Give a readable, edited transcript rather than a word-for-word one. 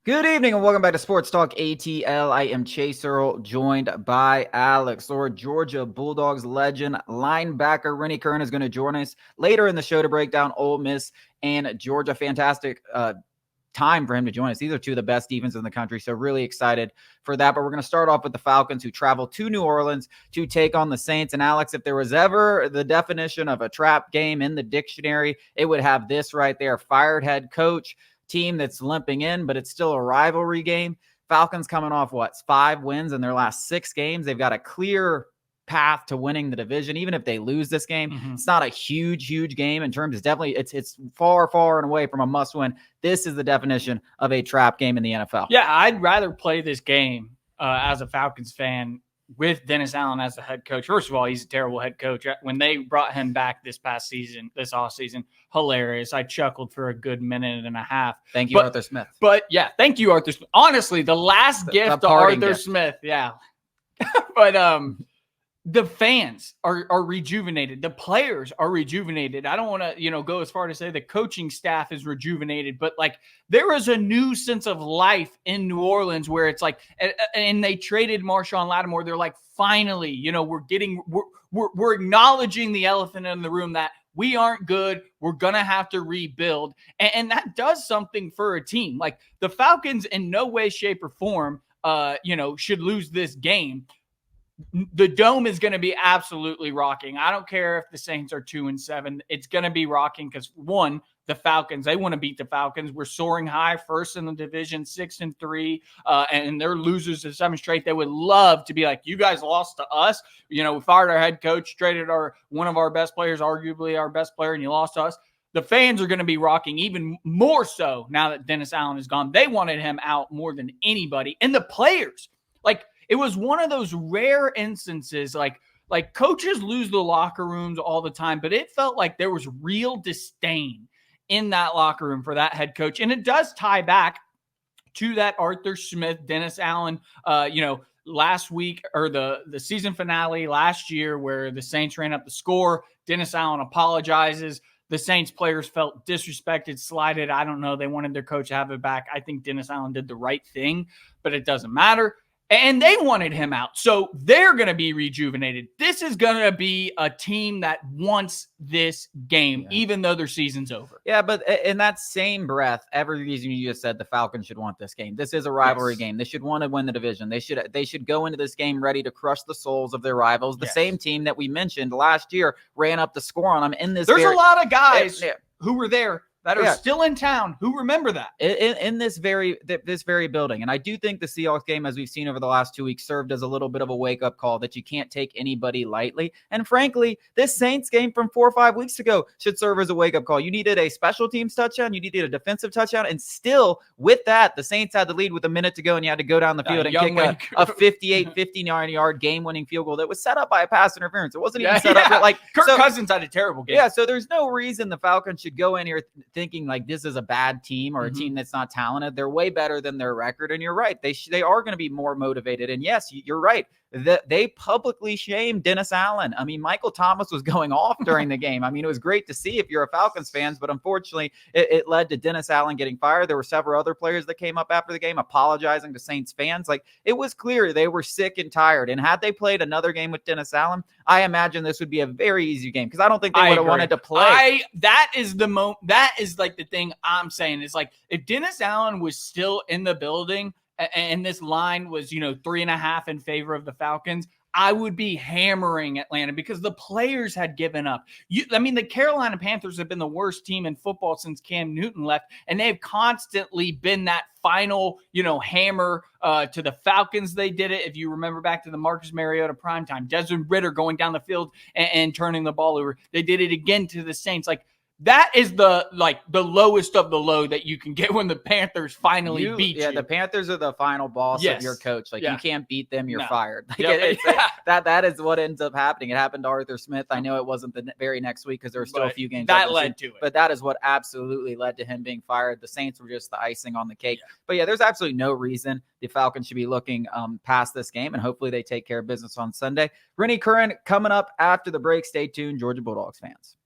Good evening and welcome back to Sports Talk ATL. I am Chase Earl, joined by Alex. Or Georgia Bulldogs legend linebacker Rennie Curran is going to join us later in the show to break down Ole Miss and Georgia. Fantastic time for him to join us. These are two of the best defenses in the country, so really excited for that. But we're going to start off with the Falcons, who travel to New Orleans to take on the Saints. And Alex, if there was ever the definition of a trap game in the dictionary, it would have this right there: fired head coach, team that's limping in, but it's still a rivalry game. Falcons coming off 5 wins in their last 6 games. They've got a clear path to winning the division. Even if they lose this game, it's not a huge game in terms. It's far and away from a must win. This is the definition of a trap game in the NFL. Yeah, I'd rather play this game as a Falcons fan with Dennis Allen as the head coach. First of all, he's a terrible head coach. When they brought him back this offseason, hilarious. I chuckled for a good minute and a half. Thank you, Arthur Smith. But yeah, thank you, Arthur Smith. Honestly, the last gift to Arthur Smith. Yeah. But the fans are rejuvenated. The players are rejuvenated. I don't want to, go as far to say the coaching staff is rejuvenated, but there is a new sense of life in New Orleans where it's and they traded Marshawn Lattimore. They're finally, we're acknowledging the elephant in the room that we aren't good. We're going to have to rebuild. And that does something for a team. The Falcons in no way, shape, or form, should lose this game. The dome is going to be absolutely rocking. I don't care if the Saints are 2-7. It's going to be rocking because, one, the Falcons, they want to beat the Falcons. We're soaring high, first in the division, 6-3, and they're losers to 7 straight. They would love to be you guys lost to us. We fired our head coach, traded one of our best players, arguably our best player, and you lost to us. The fans are going to be rocking even more so now that Dennis Allen is gone. They wanted him out more than anybody. And the players, it was one of those rare instances, coaches lose the locker rooms all the time, but it felt like there was real disdain in that locker room for that head coach. And it does tie back to that Arthur Smith, Dennis Allen, last week, or the season finale last year where the Saints ran up the score. Dennis Allen apologizes. The Saints players felt disrespected, slighted. I don't know. They wanted their coach to have it back. I think Dennis Allen did the right thing, but it doesn't matter. And they wanted him out. So they're going to be rejuvenated. This is going to be a team that wants this game, even though their season's over. Yeah, but in that same breath, every reason you just said, the Falcons should want this game. This is a rivalry game. They should want to win the division. They should go into this game ready to crush the souls of their rivals. The same team that we mentioned last year ran up the score on them in this. There's a lot of guys who were there that are still in town who remember that in this very building. And I do think the Seahawks game, as we've seen over the last 2 weeks, served as a little bit of a wake-up call that you can't take anybody lightly. And frankly, this Saints game from 4 or 5 weeks ago should serve as a wake-up call. You needed a special teams touchdown. You needed a defensive touchdown. And still, with that, the Saints had the lead with a minute to go, and you had to go down the field and kick a 58, 59-yard game-winning field goal that was set up by a pass interference. It wasn't even set up. Kirk Cousins had a terrible game. Yeah, so there's no reason the Falcons should go in here thinking this is a bad team or a team that's not talented. They're way better than their record. And you're right. They are going to be more motivated. And yes, you're right. They publicly shamed Dennis Allen. I mean, Michael Thomas was going off during the game. I mean, it was great to see if you're a Falcons fan, but unfortunately it led to Dennis Allen getting fired. There were several other players that came up after the game apologizing to Saints fans. It was clear they were sick and tired. And had they played another game with Dennis Allen, I imagine this would be a very easy game because I don't think they would have wanted to play. That is the thing I'm saying is if Dennis Allen was still in the building and this line was, 3.5 in favor of the Falcons, I would be hammering Atlanta because the players had given up. The Carolina Panthers have been the worst team in football since Cam Newton left, and they've constantly been that final, hammer to the Falcons. They did it, if you remember back to the Marcus Mariota primetime, Desmond Ridder going down the field and turning the ball over. They did it again to the Saints. That is the lowest of the low that you can get when the Panthers finally beat you. Yeah, the Panthers are the final boss of your coach. You can't beat them, you're fired. That is what ends up happening. It happened to Arthur Smith. I know it wasn't the very next week because there were still a few games. That led to it. But that is what absolutely led to him being fired. The Saints were just the icing on the cake. Yeah. But there's absolutely no reason the Falcons should be looking past this game, and hopefully they take care of business on Sunday. Rennie Curran coming up after the break. Stay tuned, Georgia Bulldogs fans.